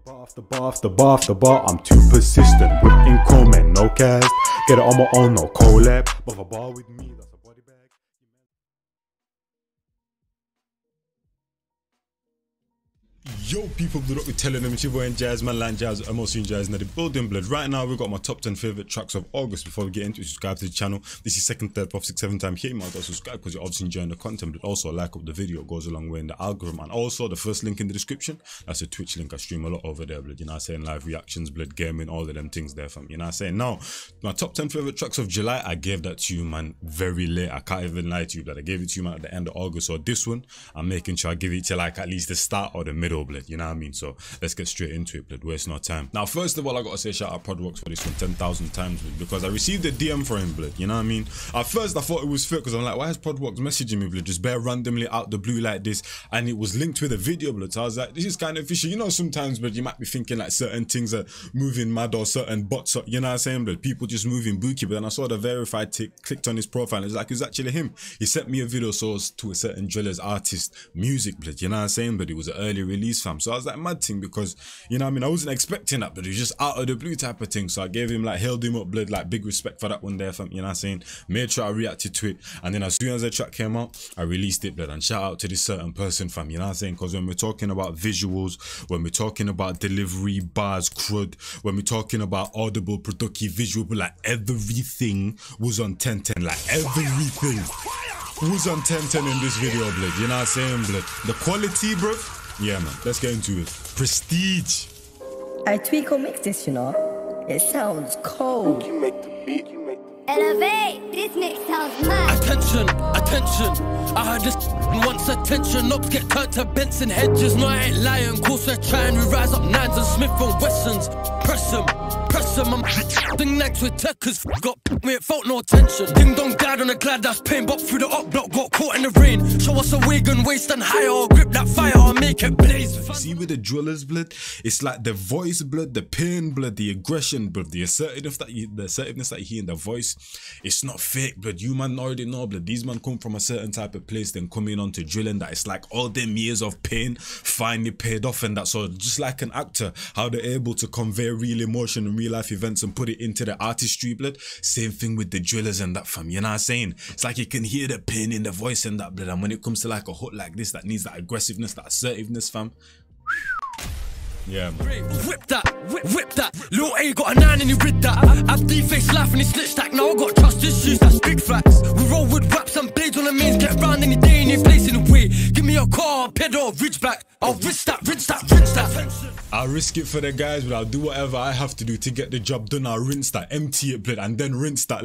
Off the bar, I'm too persistent. Whipping comment, no cast. Get it on my own, no collab. But a bar with me, that's a body bag. Yo, people, blood up with telling them it's your boy Njies, ManLykeNjies, MLC Njies, in the building, blood. Right now, we've got my top 10 favorite tracks of August. Before we get into it, subscribe to the channel. This is second, third, fourth, sixth, seventh time here. You might also subscribe because you're obviously enjoying the content, but also like up the video. It goes a long way in the algorithm. And also, the first link in the description, that's a Twitch link. I stream a lot over there, blood. You know what I'm saying? Live reactions, blood, gaming, all of them things there, fam. You know what I'm saying? Now, my top 10 favorite tracks of July, I gave that to you, man, very late. I can't even lie to you, blood. I gave it to you, man, at the end of August. So this one, I'm making sure I give it to like at least the start or the middle, blood. You know what I mean? So let's get straight into it, blood. Waste no time. Now, first of all, I gotta say shout out Podworks for this one 10,000 times, blood, because I received a DM for him, blood. You know what I mean? At first, I thought it was fake because I'm like, why is Podworks messaging me, blood, just bare randomly out the blue like this? And it was linked with a video, blood. So I was like, this is kind of fishy. You know, sometimes, blood, you might be thinking like certain things are moving mad or certain bots, are, you know what I'm saying, blood? People just moving bookie. But then I saw the verified tick, clicked on his profile, and it's like, it was actually him. He sent me a video source to a certain driller's artist music, blood. You know what I'm saying? But it was an early release, fam. So I was like, mad thing, because you know what I mean, I wasn't expecting that, but it was just out of the blue type of thing. So I gave him, like, hailed him up, blood, like, big respect for that one there, fam. You know what I'm saying? Made sure I reacted to it, and then as soon as the track came out, I released it, blood. And shout out to this certain person, fam. You know what I'm saying? Because when we're talking about visuals, when we're talking about delivery, bars, crud, when we're talking about audible, productive, visual, but like everything was on 10/10, like everything was on 10/10 in this video, blood. You know what I'm saying, blood? The quality, bro. Yeah, man, let's get into it. Prestige. I tweak mix this, you know. It sounds cold. You make the beat, you make the Elevate, this mix sounds mad. Attention, attention. I heard this once attention. Ops get turned to Benson hedges. No, I ain't lying. Course we're trying. We rise up nines and Smith and Wessons. Press them. I'm thing next with techers. Got me, it felt no tension. Ding dong died on a glad that's pain. But through the up block, got caught in the rain. Show us a wig and waist and higher. Or grip that fire or make it blaze. See with the drillers, blood, it's like the voice, blood, the pain, blood, the aggression, blood, the assertiveness that you hear in the voice. It's not fake, blood. You man already know, blood. These man come from a certain type of place, then coming on to drilling, that it's like all them years of pain finally paid off, and that. So just like an actor, how they're able to convey real emotion and real life events and put it into the artistry, blood. Same thing with the drillers and that, fam. You know what I'm saying? It's like you can hear the pain in the voice and that, blood. And when it comes to like a hook like this that needs that aggressiveness, that assertiveness, fam. Yeah, man. Whip that, whip that. Lil A got a 9 and he rid that. I've D-face life and he snitched stack. Now I got trust issues, that's big facts. We roll with raps and blades on the mains. Get round any day, any place in the way. Give me a car, pedal, ridgeback. I'll rinse that, rinse that, rinse that. I'll risk it for the guys, but I'll do whatever I have to do to get the job done. I'll rinse that, empty it, blood, and then rinse that.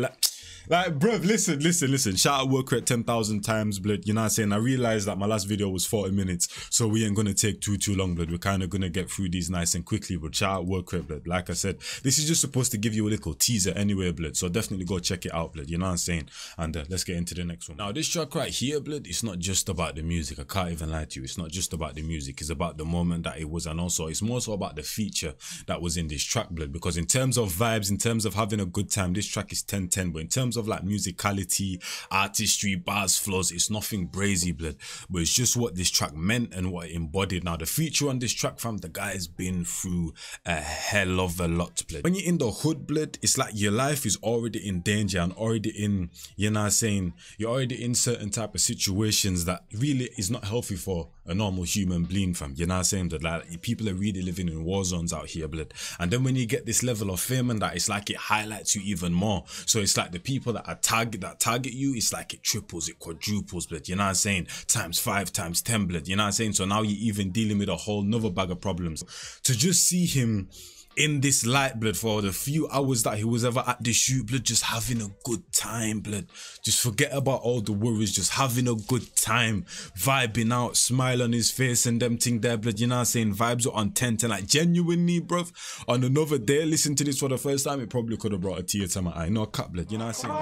Like, bruv, listen. Shout out Workrate 10,000 times, blood. You know what I'm saying? I realized that my last video was 40 minutes, so we ain't gonna take too long, blood. We're kind of gonna get through these nice and quickly, but shout out Workrate, blood. Like I said, this is just supposed to give you a little teaser anyway, blood. So definitely go check it out, blood. You know what I'm saying? And let's get into the next one. Now, this track right here, blood, it's not just about the music. I can't even lie to you. It's not just about the music. It's about the moment that it was, and also it's more so about the feature that was in this track, blood. Because in terms of vibes, in terms of having a good time, this track is 10/10. But in terms of like musicality, artistry, bars, flows, it's nothing Breezy, blood, but it's just what this track meant and what it embodied. Now the feature on this track, fam, the guy's been through a hell of a lot, blood. When you're in the hood, blood, it's like your life is already in danger and already in, you know what I'm saying, you're already in certain type of situations that really is not healthy for a normal human being, fam. You know what I'm saying? That like people are really living in war zones out here, blood. And then when you get this level of fame and that, it's like it highlights you even more. So it's like the people that target you, it's like it triples, it quadruples, blood. You know what I'm saying? Times 5, times 10, blood. You know what I'm saying? So now you're even dealing with a whole nother bag of problems. To just see him in this light, blood, for the few hours that he was ever at the shoot, blood, just having a good time, blood. Just forget about all the worries, just having a good time, vibing out, smile on his face and them thing there, blood. You know what I'm saying? Vibes are on 10/10, like genuinely, bruv. On another day, listen to this for the first time, it probably could have brought a tear to my eye. No cut, blood. You know what I'm saying?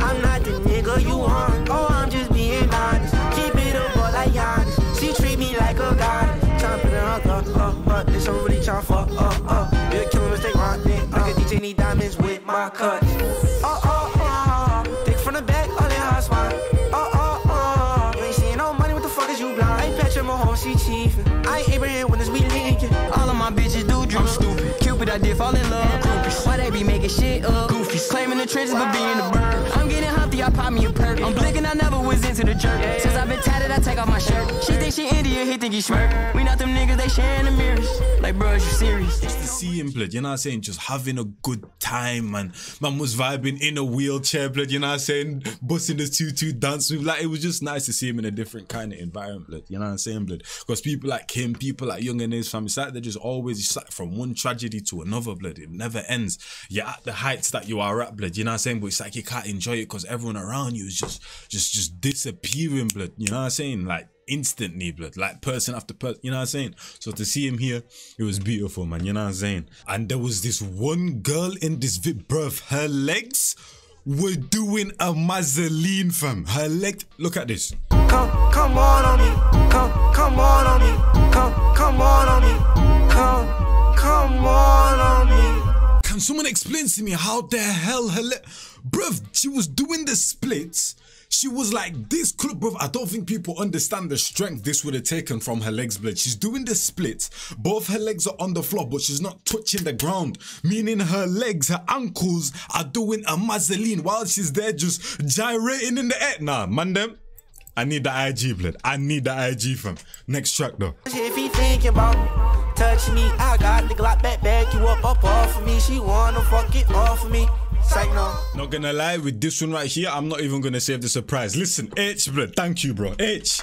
I'm not the nigga you want. Oh, I'm just being honest. Keep it up all like honest. She treat me like a god. Tryna put it on, this I'm really tryna fuck, you're killing mistake, my thing. I can DJ need diamonds with my cuts. Dick from the back, all in her spine. You ain't seeing no money, what the fuck is you blind? know she chiefin'. I ain't Abraham when it's we linkin'. All of my bitches do drugs. I'm stupid. Q-pid, I did fall in love. Groupies. Why they be making shit up? Goofies. Claiming the trenches, but being the bird. I'm getting humpty, I pop me a perk. I'm blinking, I never was into the jerk. Since I've been tatted, I take off my shirt. She think she Indian, he think he smirk. We not them niggas, they sharing the mirrors. Like, bro, is you serious? Just to see him, blood, you know what I'm saying? Just having a good time, man. Man was vibing in a wheelchair, blood, you know what I'm saying? Busting the tutu dance move. Like, it was just nice to see him in a different kind of environment, blood, you know what I'm saying, blood? Because people like him, people like Young and his family, it's like they're just always, it's like from one tragedy to another, blood. It never ends. You're at the heights that you are at, blood, you know what I'm saying? But it's like you can't enjoy it because everyone around you is just disappearing, blood, you know what I'm saying? Like, instantly, blood, like person after person, you know what I'm saying? So to see him here, it was beautiful, man, you know what I'm saying? And there was this one girl in this vid, bruv, her legs were doing a mazzoline, fam. Her leg, look at this. Come on me. Come on me. Come on me. Come on me. Can someone explain to me how the hell her leg, bruv, she was doing the splits. She was like this, bruv. I don't think people understand the strength this would have taken from her legs, blood. She's doing the splits. Both her legs are on the floor, but she's not touching the ground. Meaning her legs, her ankles are doing a mazzoline while she's there just gyrating in the air. Nah, man, them. I need the IG, blood. I need the IG, fam. Next track, though. If he thinking about touch me, I got the Glock back you up off of me. She wanna fuck it off of me. No. Not gonna lie, with this one right here, I'm not even gonna save the surprise. Listen, Aitch, bro, thank you, bro. Aitch,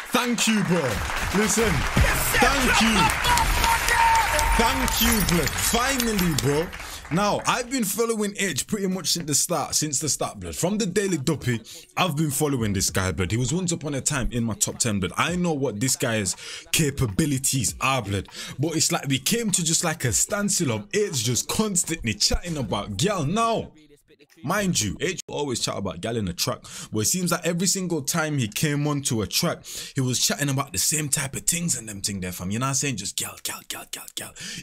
thank you, bro. Listen, thank you. Thank you, bro. Finally, bro. Now, I've been following Aitch pretty much since the start, blood. From the Daily Duppy, I've been following this guy, blood. He was once upon a time in my top 10, blood. I know what this guy's capabilities are, blood. But it's like we came to just like a standstill of Aitch just constantly chatting about gal. Now, mind you, Aitch will always chat about gal in a track, but it seems like every single time he came onto a track, he was chatting about the same type of things and them thing there, fam. You know what I'm saying? Just gal.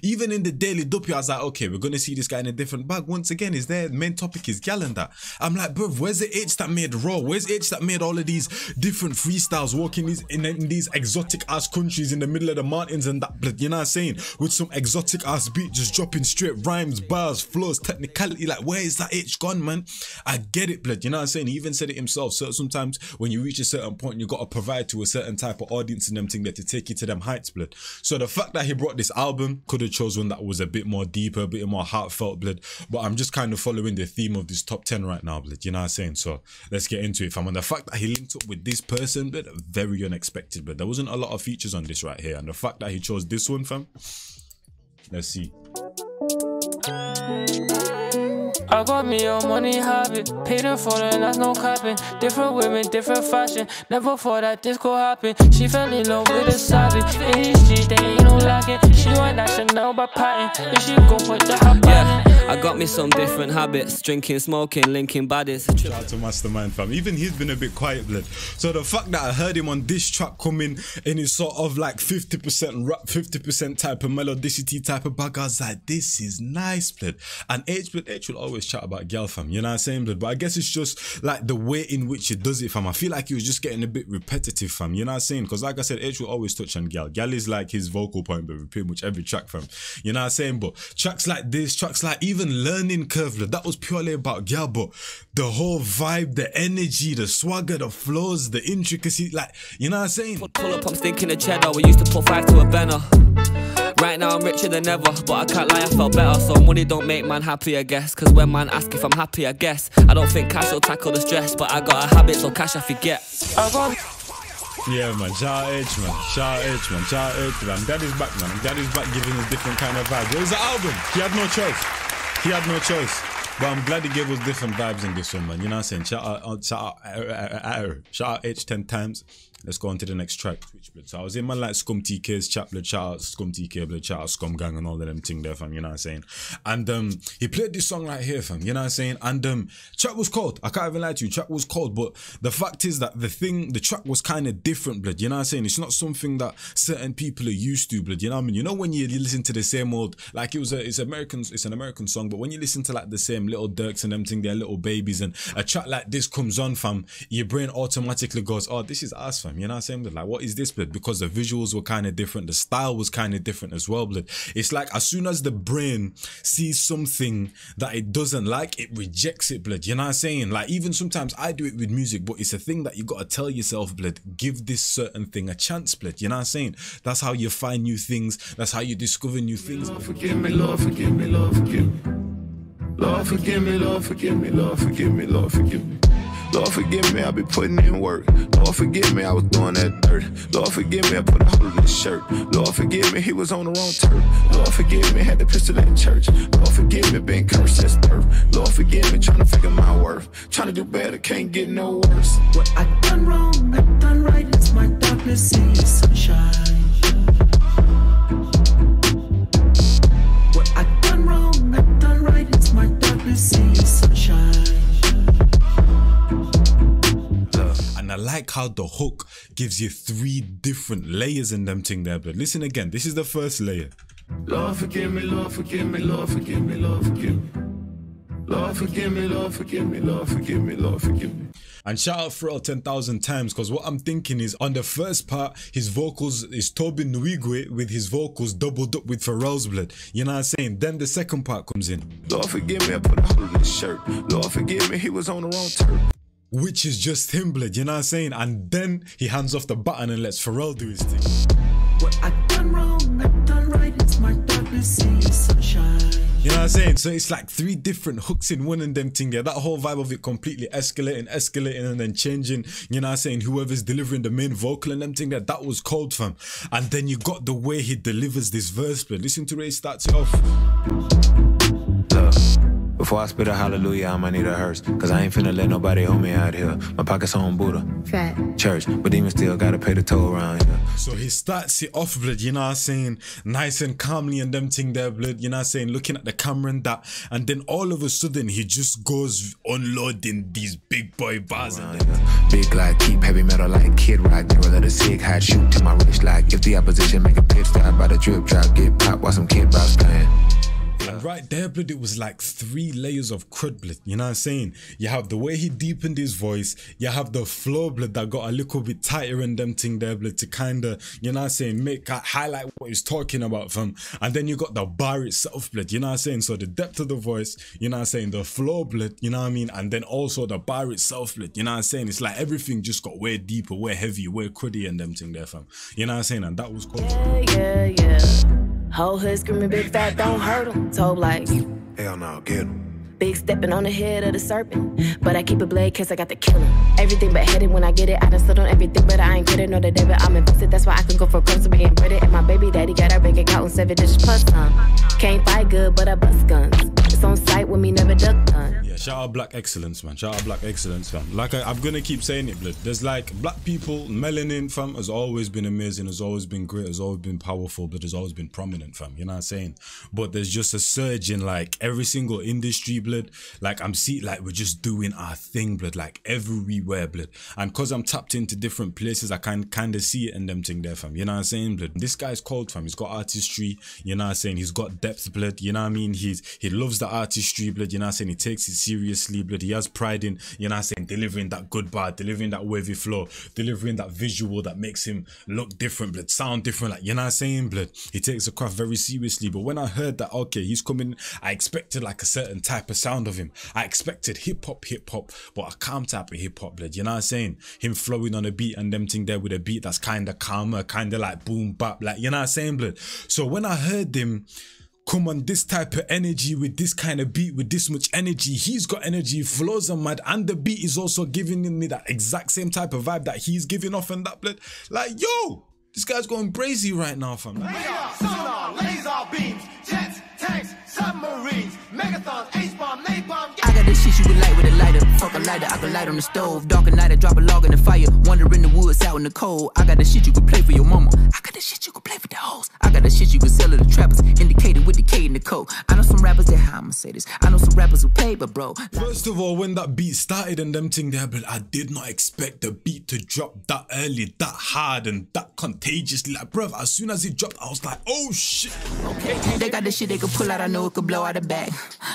Even in the Daily Duppy, I was like, okay, we're gonna see this guy in a different bag. Once again, is their main topic is gal and that. I'm like, bro, where's the Aitch that made Raw? Where's Aitch that made all of these different freestyles, walking in these exotic ass countries in the middle of the mountains and that, blood, you know what I'm saying? With some exotic ass beat, just dropping straight rhymes, bars, flows, technicality. Like, where is that Aitch gone, man? I get it, blood, you know what I'm saying? He even said it himself. So sometimes when you reach a certain point, you got to provide to a certain type of audience and them thing that to take you to them heights, blood. So the fact that he brought this album, could have chose one that was a bit more deeper, a bit more heartfelt, blood. But I'm just kind of following the theme of this top 10 right now, blood, you know what I'm saying? So let's get into it, fam. And the fact that he linked up with this person, blood, very unexpected, blood. There wasn't a lot of features on this right here. And the fact that he chose this one, fam, let's see. I got me a money habit, paid her for it, that's no capping. Different women, different fashion, never thought that this could happen. She fell in love with a savage, in these streets they ain't no lacking. She want that Chanel by patent, if she gon' put the hot I got me some different habits, drinking, smoking, linking baddies. Shout out to Mastermind, fam. Even he's been a bit quiet, blood. So the fact that I heard him on this track coming in his sort of like 50% rap, 50% type of melodicity type of bag, I was like, this is nice, blood. And Aitch will always chat about gal, fam. You know what I'm saying, blood? But I guess it's just like the way in which he does it, fam. I feel like he was just getting a bit repetitive, fam. You know what I'm saying? Because like I said, Aitch will always touch on gal. Gal is like his vocal point, but with pretty much every track, fam. You know what I'm saying? But tracks like this, tracks like even Learning Curve, blood, that was purely about gal. But the whole vibe, the energy, the swagger, the flows, the intricacy, like, you know what I'm saying? Pull up, I'm stinking a cheddar. We used to put 5 to a benner. Right now I'm richer than ever, but I can't lie, I felt better. So money don't make man happy, I guess. Cause when man ask if I'm happy, I guess I don't think cash will tackle the stress, but I got a habit, so cash I forget. Yeah, man, shout out Aitch, man. Shout out Aitch, man. Shout out Aitch, man. Daddy's back, man. Daddy's back giving a different kind of vibe. It was an album. He had no choice. He had no choice. But I'm glad he gave us different vibes in this one, man. You know what I'm saying? Shout out Aitch 10 times. Let's go on to the next track. So I was in my like Scum TK's chat, blood, shout out Scum TK, blood, shout out Scum Gang and all of them thing there, fam, you know what I'm saying? And he played this song right here, fam, you know what I'm saying? And track was cold. I can't even lie to you, track was cold, but the fact is that the track was kind of different, blood, you know what I'm saying? It's not something that certain people are used to, blood, you know what I mean? You know when you listen to the same old, like it's an American song, but when you listen to like the same Lil Durks and them thing, they're little babies, and a track like this comes on, fam, your brain automatically goes, oh, this is us, fam. fam. You know what I'm saying? Blood? Like, what is this, blood? Because the visuals were kind of different, the style was kind of different as well, blood. It's like as soon as the brain sees something that it doesn't like, it rejects it, blood. You know what I'm saying? Like, even sometimes I do it with music, but it's a thing that you gotta tell yourself, blood, give this certain thing a chance, blood. You know what I'm saying? That's how you find new things. That's how you discover new things. Lord, forgive me, Lord, forgive me, Lord, forgive me. Lord, forgive me, Lord, forgive me, Lord, forgive me, Lord, forgive me. Lord, forgive me, I be putting in work. Lord, forgive me, I was doing that dirt. Lord, forgive me, I put a hole in this shirt. Lord, forgive me, he was on the wrong turf. Lord, forgive me, had the pistol in church. Lord, forgive me, been cursed since birth. Lord, forgive me, trying to figure my worth. Trying to do better, can't get no worse. What I done wrong, I done right. It's my darkness, see sunshine. What I done wrong, I done right. It's my darkness, see sunshine. And I like how the hook gives you 3 different layers in them thing there, but listen again, this is the first layer. Lord, forgive me, Lord, forgive me, Lord, forgive me, Lord, forgive me. Lord, forgive me, Lord, forgive me, Lord, forgive me, Lord, forgive me. And shout out Pharrell 10,000 times, because what I'm thinking is on the first part, his vocals is Tobe Nwigwe with his vocals doubled up with Pharrell's blood. You know what I'm saying? Then the second part comes in. Lord, forgive me, I put a hole in this shirt. Lord, forgive me, he was on the wrong turf. Which is just him, blood, you know what I'm saying? And then he hands off the button and lets Pharrell do his thing. What I done wrong, I done right. It's my darkness, see sunshine. You know what I'm saying? So it's like 3 different hooks in one and them thing. Yeah, that whole vibe of it completely escalating and then changing. You know what I'm saying? Whoever's delivering the main vocal and them thing, that was cold, fam. And then you got the way he delivers this verse, blood. Listen to where he starts it off. Look. Before I spit a hallelujah, I'ma need a hearse. Cause I ain't finna let nobody hold me out here. My pockets on Buddha. Fact. Church, but demons still gotta pay the toll around here. So he starts it off, blood, you know what I'm saying? Nice and calmly and them thing there, blood, you know what I'm saying? Looking at the camera and that. And then all of a sudden, he just goes unloading these big boy bars. And big like, keep heavy metal like Kid Rock. Never let a sig hide, shoot to my wrist like. If the opposition make a pit stop by the drip drop, get pop while some kid box playing. And right there, blood, it was like 3 layers of crud, blood. You know what I'm saying? You have the way he deepened his voice. You have the flow, blood, that got a little bit tighter in them thing there, blood, to kind of, you know what I'm saying, highlight what he's talking about, fam. And then you got the bar itself, blood, you know what I'm saying? So the depth of the voice, you know what I'm saying, the flow, blood, you know what I mean? And then also the bar itself, blood, you know what I'm saying? It's like everything just got way deeper, way heavier, way cruddy and them thing there, fam. You know what I'm saying? And that was cool. Yeah. Whole hood screaming big fat, don't hurt him. Tobe like, hell no, get him. Big stepping on the head of the serpent. But I keep a blade cause I got the killer. Everything but headed when I get it. I done stood on everything, but I ain't kidding. No, the debit, I'm invested. That's why I can go for close to being British. And my baby daddy got our bank account on 7 digits plus some. Can't fight good, but I bust guns. It's on sight with me, never duck done. Yeah, shout out black excellence, man. Shout out black excellence, fam. Like I'm gonna keep saying it, blood. There's like black people, melanin, fam, has always been amazing, has always been great, has always been powerful, but has always been prominent, fam. You know what I'm saying? But there's just a surge in like every single industry, blood. Like I'm seeing, like we're just doing our thing, blood. Like everywhere, blood. And cause I'm tapped into different places, I can kind of see it in them thing there, fam. You know what I'm saying, blood? This guy's cold, fam. He's got artistry. You know what I'm saying? He's got depth, blood. You know what I mean? He loves the artistry, blood. You know what I'm saying? He takes it seriously, blood. He has pride in, you know what I'm saying, delivering that good bar, delivering that wavy flow, delivering that visual that makes him look different, blood, sound different, like, you know what I'm saying, blood. He takes the craft very seriously. But when I heard that, okay, he's coming, I expected like a certain type of sound of him. I expected hip hop, but a calm type of hip hop, blood. You know what I'm saying? Him flowing on a beat and them thing there with a beat that's kind of calmer, kind of like boom bap, like, you know what I'm saying, blood. So when I heard him come on this type of energy with this kind of beat, with this much energy, he's got energy, flows are mad, and the beat is also giving me that exact same type of vibe that he's giving off in that, blood. Like, yo, this guy's going Breezy right now, fam. Sonar, laser beams, jets, tanks, submarines, megathons, H-bomb, napalm. I got this shit you can light with a lighter. Fuck a lighter, I can light on the stove. Dark at night, I drop a log in the fire. Wander in the woods, out in the cold. I got the shit you can play for your mama. I got the shit you can play for the hoes. I got the shit you can sell to the trappers. Indicated with the K in the code. I know some rappers that, how I'ma say this, I know some rappers who pay, but bro. First of all, when that beat started and them thing there, but I did not expect the beat to drop that early, that hard and that contagiously. Like, bruv, as soon as it dropped, I was like, oh shit. Okay, they got the shit they could pull out, I know it could blow out the bag.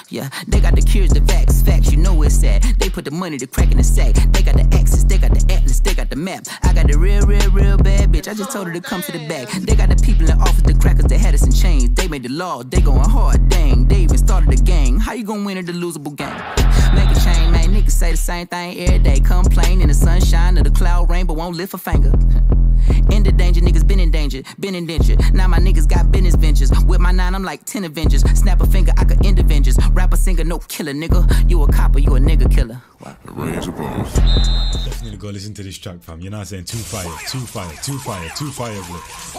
Yeah, they got the cures, the facts, you know it's sad. They put the money to crack in the sack. They got the axis, they got the atlas, they got the map. I got the real bad bitch, I just told her to come to the back. They got the people in office, the crackers, they had us in chains. They made the law, they going hard, dang. They even started the gang. How you gonna win at the losable game? Make a change, man, niggas say the same thing every day. Complain in the sunshine of the cloud rain, but won't lift a finger. In the danger, niggas been in danger, been indentured. Now my niggas got business ventures. With my 9, I'm like 10 Avengers. Snap a finger, I could end Avengers. Rapper, singer, no killer, nigga. You a copper, you a nigga killer. Wow. Definitely go listen to this track, fam. You know what I'm saying? Too fire, blood.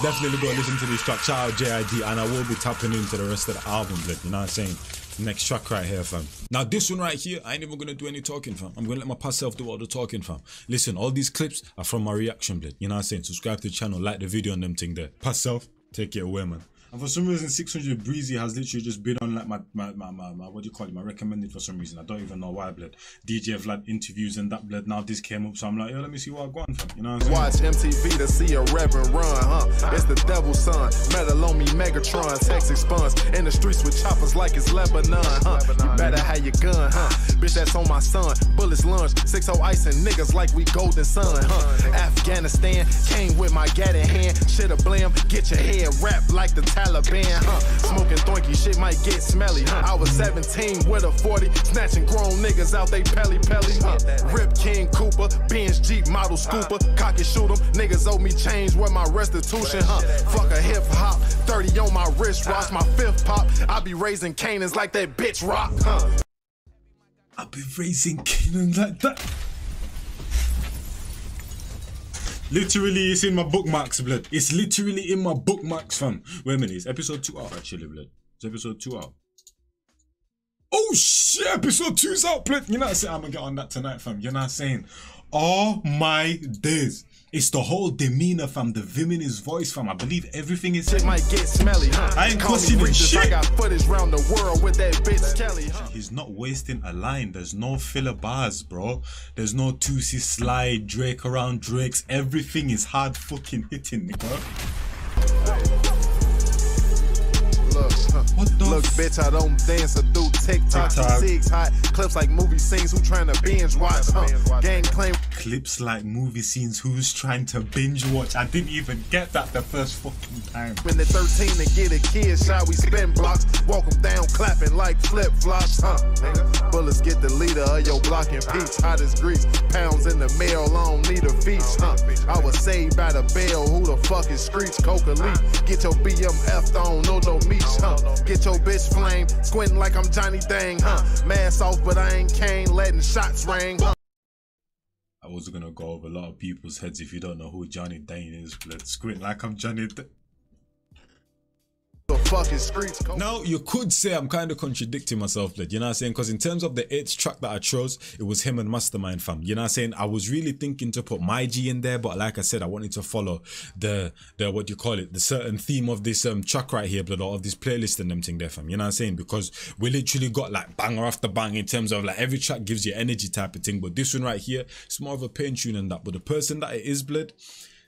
Definitely go listen to this track. Shout out JID, and I will be tapping into the rest of the album, blood. You know what I'm saying? Next track right here, fam. Now this one right here, I ain't even gonna do any talking, fam. I'm gonna let my past self do all the talking, fam. Listen, all these clips are from my reaction, blood. You know what I'm saying? Subscribe to the channel, like the video and them thing there. Past self, take it away, man. And for some reason, 600 Breezy has literally just been on like my what do you call it? My recommended for some reason. I don't even know why, blood. DJ Vlad interviews and that, blood. Now this came up, so I'm like, yo, let me see what I got on, fam. You know what I'm saying? Watch MTV to see a reverend run, huh? It's the devil's son. Metal on me, Megatron, sex expunds. In the streets with choppers like it's Lebanon, huh? You better have your gun, huh? Bitch, that's on my son. Bullets lunge, 6-0 ice and niggas like we golden sun, huh? Afghanistan came with my gat in hand. Shit a blam, get your head wrapped like the Taliban, huh? Smoking thonky, shit might get smelly, huh? I was 17 with a 40, snatching grown niggas out they pelly, huh? Rip King Cooper, Benz Jeep model scooper, cock and shoot 'em, niggas owe me change with my restitution, huh? Fuck a hip hop, 30 on my wrist watch, my 5th pop, I be raising cannons like that bitch rock, huh? I be raising cannons like that. Literally, it's in my bookmarks, blood. It's literally in my bookmarks, fam. Wait a minute, it's episode 2 out, actually, blood. It's episode 2 out. Oh shit, episode 2's out, blood. You know what I'm saying? I'm gonna get on that tonight, fam. You know what I'm saying? Oh my days. It's the whole demeanor, fam. The vim in his voice, fam. I believe everything is. It might get smelly, huh? I ain't questioning shit. I got footage round the world with that bitch Kelly, huh? He's not wasting a line. There's no filler bars, bro. There's no 2C slide, Drake around Drakes. Everything is hard fucking hitting, nigga. Look, bitch, I don't dance or do TikTok. Six hot clips like movie scenes. Who trying to binge watch? Gang claim clips like movie scenes. Who's trying to binge watch? I didn't even get that the first fucking time. When they're 13 and get a kid shot, we spin blocks, walk them down, clapping like flip flops. Bullets get the leader of your block and peach. Hot as grease, pounds in the mail. I don't need a feast. I was saved by the bail. Who the fuck is streets? Coca Leaf. Get your BMF on, no meat. Get your bitch flame, squinting like I'm Johnny Dang, huh? Mask off, but I ain't Kane, letting shots ring, huh? I was gonna go over a lot of people's heads if you don't know who Johnny Dane is, blood. Squint like I'm Johnny Dane. The fucking streets. Now you could say I'm kind of contradicting myself, blood. You know what I'm saying? Because in terms of the Aitch track that I chose, it was him and Mastermind, fam. You know what I'm saying? I was really thinking to put my G in there, but like I said, I wanted to follow the what do you call it, the certain theme of this track right here, blood, or of this playlist and them thing there, fam. You know what I'm saying? Because we literally got like banger after bang in terms of like every track gives you energy type of thing, but this one right here, it's more of a pain tune and that. But the person that it is, blood,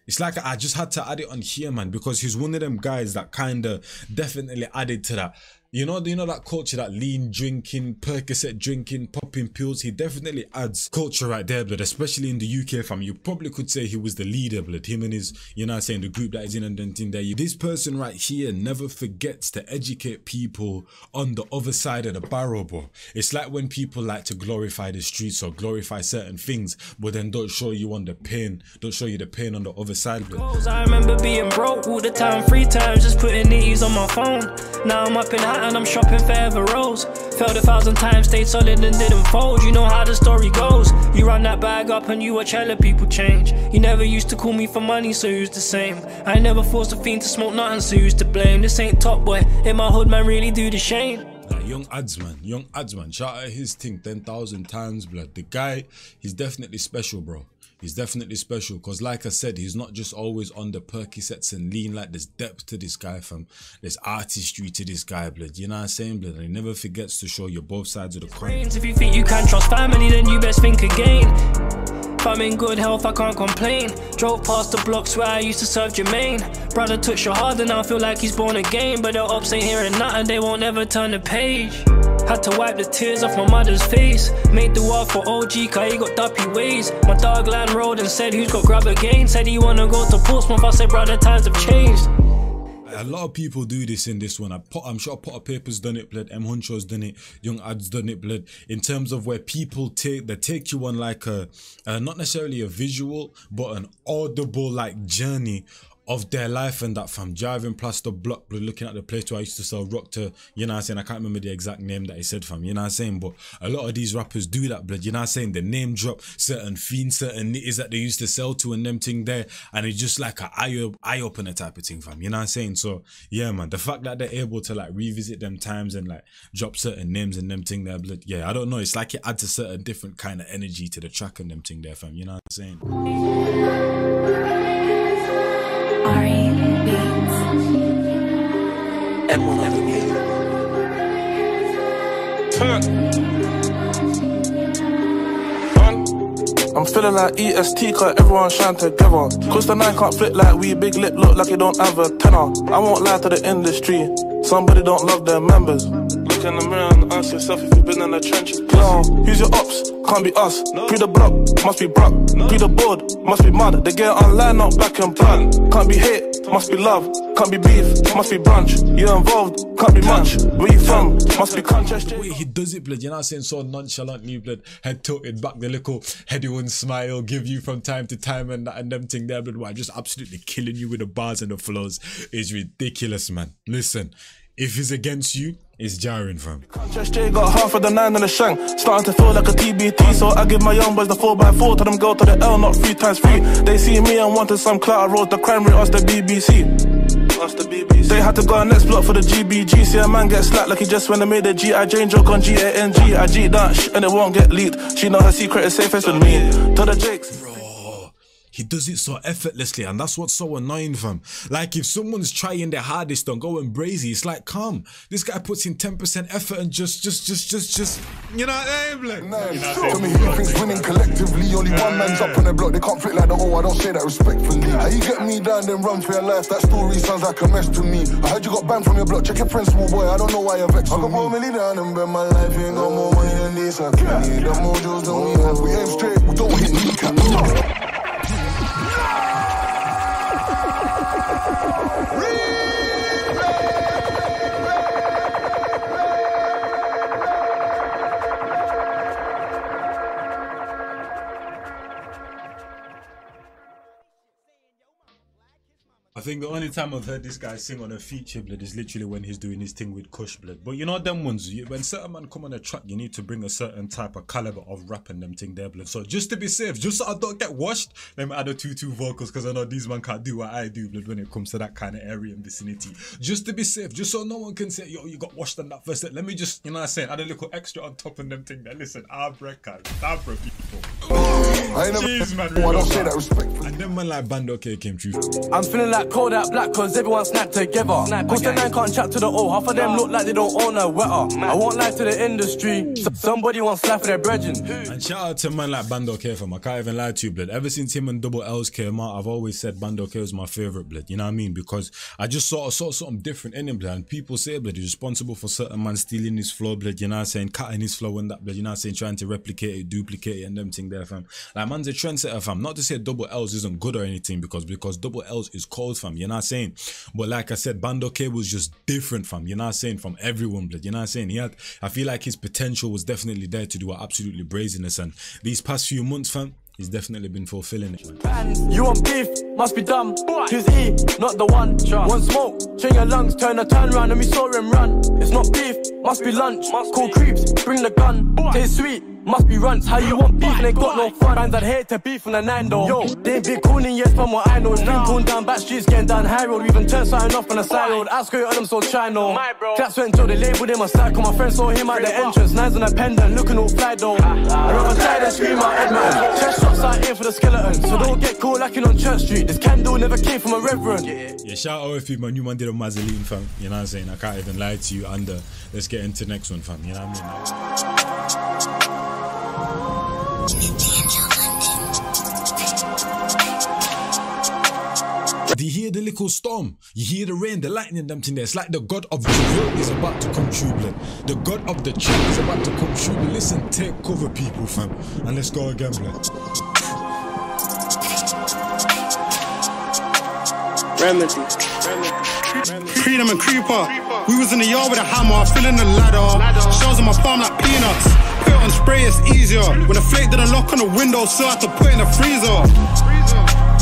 it's like I just had to add it on here, man, because he's one of them guys that kind of definitely added to that. You know that culture, that lean drinking, Percocet drinking, popping pills. He definitely adds culture right there, blood, especially in the UK, fam. You probably could say he was the leader, blood. Him and his, you know what I'm saying, the group that is in and then there. This person right here never forgets to educate people on the other side of the barrel, bro. It's like when people like to glorify the streets or glorify certain things, but then don't show you on the pain, don't show you the pain on the other side, blood. I remember being broke all the time, 3 times, just putting these on my phone. Now I'm up in high and I'm shopping forever rose. Failed 1,000 times, stayed solid and didn't fold. You know how the story goes. You run that bag up and you watch hella people change. You never used to call me for money, so who's the same? I never forced a fiend to smoke nothing, so who's to blame? This ain't Top Boy, in my hood, man, really do the shame. Young Adsman, shout out his thing 10,000 times, blood. The guy, he's definitely special, bro. He's definitely special because, like I said, he's not just always on the Percocets and lean. Like, there's depth to this guy, fam. There's artistry to this guy, blood. You know what I'm saying, blood? And he never forgets to show you both sides of the coin. If you think you can trust family, then you best think again. I'm in good health, I can't complain. Drove past the blocks where I used to serve Jermaine. Brother took shahada, now I feel like he's born again. But the ops ain't hearing nothing, they won't ever turn the page. Had to wipe the tears off my mother's face. Made the walk for OG, cause he got duppy ways. My dog land road and said who's got grab again. Said he wanna go to Portsmouth, I said brother, times have changed. A lot of people do this in this one. I'm sure Potter Paper's done it, blood. M Huncho's done it. Young Ad's done it, blood. In terms of where people take you on like a not necessarily a visual, but an audible like journey of their life and that, fam. Driving past the block, blood, looking at the place where I used to sell rock to, you know what I'm saying? I can't remember the exact name that he said, fam, you know what I'm saying? But a lot of these rappers do that, blood, you know what I'm saying? They name drop certain fiends, certain nitties that they used to sell to and them thing there, and it's just like an eye-opener type of thing, fam, you know what I'm saying? So, yeah, man, the fact that they're able to like revisit them times and like drop certain names and them thing there, blood, yeah, I don't know, it's like it adds a certain different kind of energy to the track and them thing there, fam, you know what I'm saying? I'm feeling like EST cause everyone shine together. Cause the 9 can't flip like we, big lip look like it don't have a tenor. I won't lie to the industry, somebody don't love their members. Look in the mirror and ask yourself if you've been in the trenches. No, who's your ops? Can't be us. Pre the block, must be Brock. Pre the board, must be mud. They get online, not black and plan. Can't be hate, must be love. Can't be beef, must be brunch. You're involved, can't be much. Where you from, must be conscious. The way he does it, blood, you know what I'm saying? So nonchalantly, blood, head tilted back, the little heady one smile, give you from time to time and that and them thing there, blood, why just absolutely killing you with the bars and the flows is ridiculous, man. Listen, if it's against you, it's jarring, fam. Just got half of the 9 and the shank. Starting to feel like a TBT, so I give my young boys the 4x4. Tell them go to the L, not 3 times 3. They see me and wanted some clout. I wrote the crime rate, asked the BBC. They had to go on next block for the GBG. See a man get slapped like he just when they made a G.I. Jane joke on G-A-N-G. I G that and it won't get leaked. She know her secret is safest with me. To the Jakes. He does it so effortlessly, and that's what's so annoying, fam. Like, if someone's trying their hardest on going Breezy, it's like, calm. This guy puts in 10% effort and just, you know what I mean? To me, he thinks winning collectively. Only one man's up on the block, they can't flip like the I don't say that respectfully. How you get me down, then run for your life? That story sounds like a mess to me. I heard you got banned from your block, check your principal, boy. I don't know why you're vexed with me. I got 4 million down and bet my life, you ain't got more money than this. I need the mojos, don't we have? We aim straight, we don't hit kneecap. I think the only time I've heard this guy sing on a feature, blood, is literally when he's doing his thing with Kush, blood. But you know them ones, when certain man come on a track, you need to bring a certain type of caliber of rap and them thing there, blood. So just to be safe, just so I don't get washed, let me add a 2-2 vocals, because I know these man can't do what I do, blood, when it comes to that kind of area and vicinity. Just to be safe, just so no one can say, yo, you got washed on that first set. Let me just, you know what I'm saying, add a little extra on top of them thing there. Listen, Abracadabra, people. Jeez, man, really, I don't say that respectfully. And then man like Bandokay came true. I'm feeling like cold out black cause everyone snapped together. Cause the 9 can't chat to the O. Half of them look like they don't own a wetter. I won't lie to the industry. Somebody wants life for their brethren. And shout out to man like Bandokay, fam. I can't even lie to you, blood. Ever since him and Double L's came out, I've always said Bandokay was my favourite, blood. You know what I mean? Because I just saw something different in him, blood. And people say, blood, he's responsible for certain man stealing his flow, blood. You know what I'm saying? Cutting his flow and that, blood. You know what I'm saying? Trying to replicate it, duplicate it and them thing there, fam. Like, man's a trendsetter, fam. Not to say Double L's isn't good or anything, because Double L's is cold, fam. You know what I'm saying? But like I said, Bandokay was just different, fam. You know what I'm saying? From everyone, blood. You know what I'm saying? I feel like his potential was definitely there to do an absolutely brazenness, and these past few months, fam, he's definitely been fulfilling it. You want beef, must be dumb. Who's E, not the one. Want smoke, train your lungs, turn round and we saw him run. It's not beef, must be lunch. Call creeps, bring the gun. Taste sweet, must be runts. How you want beef and they got no fun? Fans I'd hate to beef on the 9 though. Yo, they ain't big cooning yet from what I know. Stream going down back streets, getting down high road. We even turned something off on the side road. Ask her on them so try no. Claps went until they labelled him a psycho. My friend saw him at the entrance. 9's on a pendant, looking all fly though. I rather try than scream out Edmonton. Chest shots out here for the skeleton. So don't get cool like on Church Street. This candle never came from a reverend. Yeah, shout out if my new man did a Mazzoline, fam. You know what I'm saying? I can't even lie to you. And let's get into the next one, fam. You know what I mean? Do you hear the little storm? You hear the rain, the lightning, them thing there. It's like the God of the world is about to come true, blood. The God of the trap is about to come true. But listen, take cover, people, fam. And let's go again, blood. Remedy. Freedom and creeper. We was in the yard with a hammer, filling the ladder. Shells in my palm like peanuts. Put it on spray, it's easier. When the flake didn't lock on the window, so I had to put it in the freezer.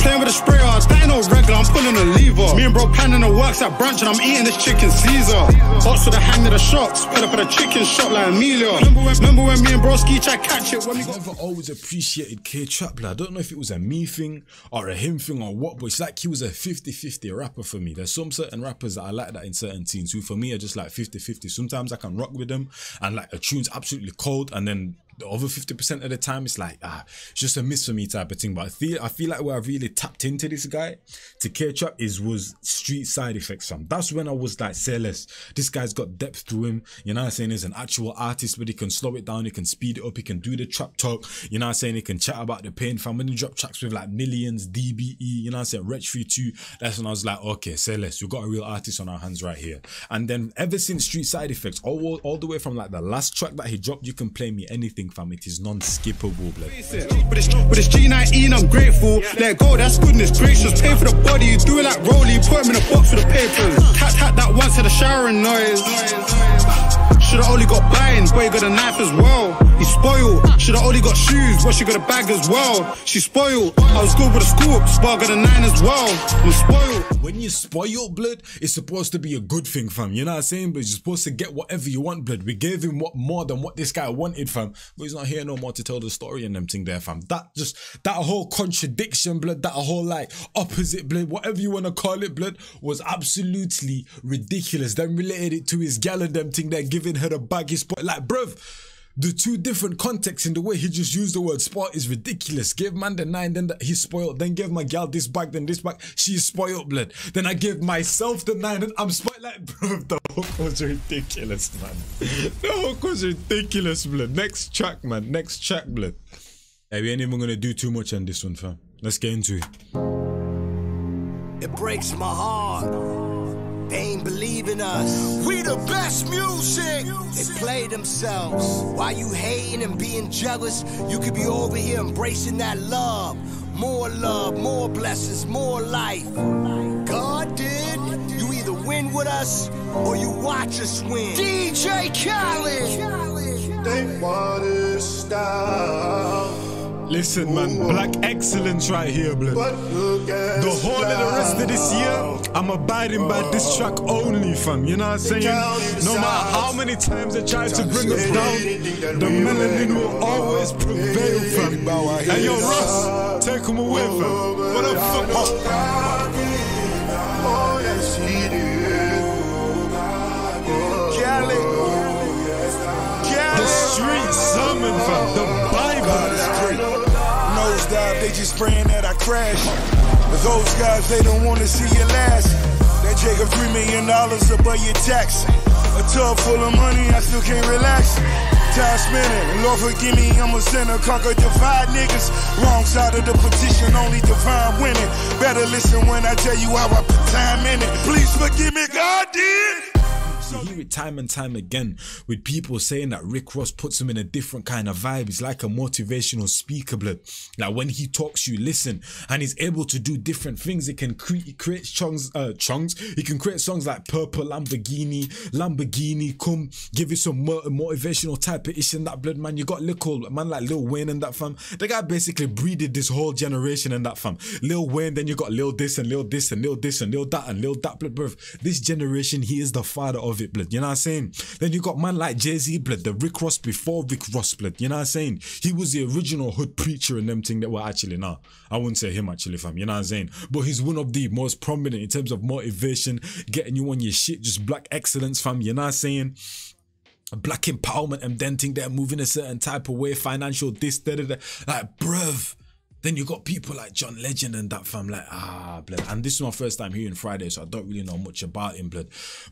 Playing with a sprayer, that ain't no regular, I'm pulling a lever. Me and bro planning the works at brunch and I'm eating this chicken Caesar. Ox with a hang of the shots, put up at a chicken shop like Amelia. Remember when me and broski tried catch it when we got... I never always appreciated KTRAP, I don't know if it was a me thing or a him thing or what, but it's like he was a 50-50 rapper for me. There's some certain rappers that I like that in certain teams who for me are just like 50-50. Sometimes I can rock with them and like a tune's absolutely cold and then the other 50% of the time it's like it's just a miss for me type of thing. But I feel like where I really tapped into this guy to KTRAP was street side effects, fam. That's when I was like, say less, this guy's got depth to him, you know what I'm saying? He's an actual artist, but he can slow it down, he can speed it up, he can do the trap talk, you know what I'm saying? He can chat about the pain, fam. When he drop tracks with like millions, DBE, you know what I'm saying, Wretch 32, that's when I was like, okay, say less, we've got a real artist on our hands right here. And then ever since street side effects, all the way from like the last track that he dropped, You Can Play Me Anything, fam, it is non-skippable, blood. With this G19, I'm grateful. Let go, that's goodness gracious. Pay for the body, you do it like Rolly. Put him in a box with the papers. Tap that once, had a showering noise. Should've only got buying, boy, got a knife as well. He's spoiled. Should've only got shoes, but she got a bag as well. She's spoiled. I was good with a scoop, Spar got a 9 as well. I'm spoiled. When you spoil, blood, it's supposed to be a good thing, fam. You know what I'm saying? But you're supposed to get whatever you want, blood. We gave him more than what this guy wanted, fam. But he's not here no more to tell the story and them thing there, fam. That whole contradiction, blood, that whole like opposite, blood, whatever you want to call it, blood, was absolutely ridiculous. Then related it to his gal and them thing there, giving her the bag. He spoiled, like, bruv, the two different contexts in the way he just used the word sport is ridiculous. Gave man the 9, then he's spoiled. Then gave my gal this bag, then this bag. She's spoiled, blood. Then I gave myself the 9, and I'm spoiled. Like, bro, the hook was ridiculous, man. The hook was ridiculous, blood. Next track, man. Next track, blood. Hey, we ain't even gonna do too much on this one, fam. Let's get into it. It breaks my heart. They ain't believe in us. We the best music. They play themselves. Why you hating and being jealous? You could be over here embracing that love, more blessings, more life. God did. You either win with us or you watch us win. DJ Khaled. They want to stop. Listen, man, black excellence right here, blood. The whole of the rest of this year, I'm abiding by this track only, fam. You know what I'm saying? No matter how many times they try to bring us down, the melanin will always prevail, fam. Hey, yo, Ross, take him away, fam. What the fuck? The street sermon, fam. The Bible. Nosedive, they just praying that I crash. But those guys, they don't want to see you last. That Jacob $3 million above your tax. A tub full of money, I still can't relax. Time spinning, Lord forgive me, I'm a sinner. Conquer divide niggas. Wrong side of the petition, only divine winning. Better listen when I tell you how I put time in it. Please forgive me, God did. You hear it time and time again with people saying that Rick Ross puts him in a different kind of vibe. He's like a motivational speaker, blood. Like when he talks, you listen, and he's able to do different things. He can create songs. He can create songs like Purple Lamborghini, come give you some motivational type of ish in that, blood, man. You got man like Lil Wayne and that, fam. The guy basically breeded this whole generation and that, fam. Lil Wayne, then you got Lil this and Lil this and Lil this and Lil that and Lil that, blood, bruv. This generation, he is the father of it, blood. You know what I'm saying? Then you got man like Jay-Z, blood, the Rick Ross before Rick Ross, blood. You know what I'm saying? He was the original hood preacher and them thing that were actually, nah, I wouldn't say him actually, fam. You know what I'm saying? But he's one of the most prominent in terms of motivation, getting you on your shit, just black excellence, fam. You know what I'm saying? Black empowerment and then thing they're moving a certain type of way, financial this, da, da, da. Like, bruv, Then you got people like John Legend and that, fam, like, blood. And this is my first time hearing Fridayy, so I don't really know much about him, blood.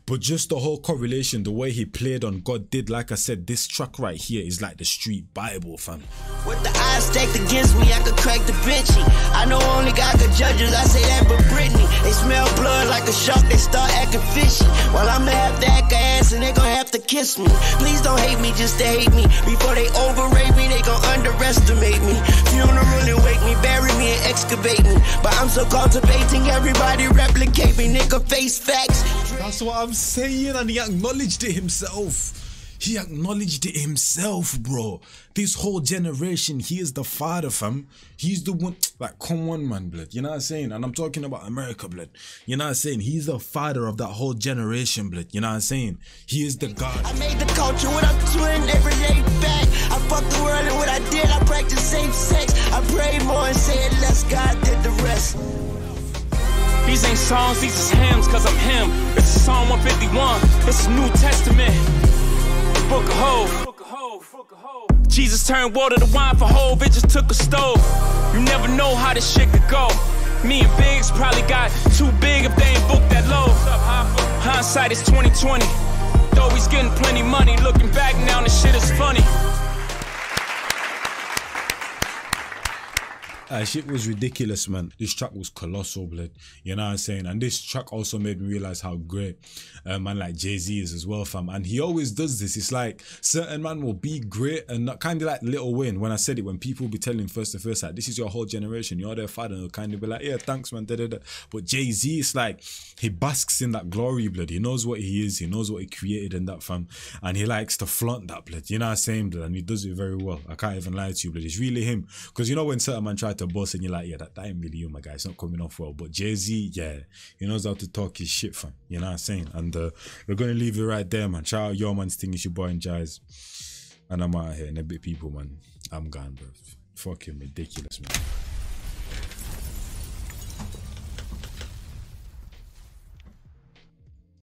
But just the whole correlation, the way he played on God Did, like I said, this track right here is like the street Bible, fam. With the eyes stacked against me, I could crack the Benchy. I know only God could judge us, I say that but Britney. They smell blood like a shark, they start acting fishy. Well, I'ma have to act ass and they gon' have to kiss me. Please don't hate me just to hate me. Before they overrate me, they gon' underestimate me. Funeral and wake me, bury me and excavate me. But I'm so cultivating, everybody replicate me. Nigga, face facts. That's what I'm saying, and he acknowledged it himself. He acknowledged it himself, bro. This whole generation, he is the father, fam. He's the one, like, come on, man, blood. You know what I'm saying? And I'm talking about America, blood. You know what I'm saying? He's the father of that whole generation, blood. You know what I'm saying? He is the God. I made the culture what I'm doing every day back. I fucked the world and what I did, I practiced safe sex. I prayed more and said less, God did the rest. These ain't songs, these is hymns, cause I'm him. This is Psalm 151, this is New Testament. Book of Hope. Jesus turned water to wine for Hove, it just took a stove. You never know how this shit could go. Me and Biggs probably got too big if they ain't booked that low. Hindsight is 2020. Though he's getting plenty money, looking back now the shit is funny. Shit was ridiculous, man. This track was colossal, blood. You know what I'm saying? And this track also made me realize how great man like Jay-Z is as well, fam. And he always does this. It's like certain man will be great and not kind of like Lil Wayne. When I said it, when people be telling first to first, like, this is your whole generation, you're their father, they'll kind of be like, yeah, thanks, man. Da, da, da. But Jay-Z, it's like he basks in that glory, blood. He knows what he is, he knows what he created in that, fam. And he likes to flaunt that, blood. You know what I'm saying, blood? And he does it very well. I can't even lie to you, blood. It's really him. Because you know when certain man try to boss and you're like, yeah, that ain't really you, my guy. It's not coming off well. But Jay-Z, yeah, he knows how to talk his shit, fam. You know what I'm saying? And we're going to leave it right there, man. Shout out your man's thing. It's your boy Njies. And I'm out here. And a bit people, man. I'm gone, bro. Fucking ridiculous, man.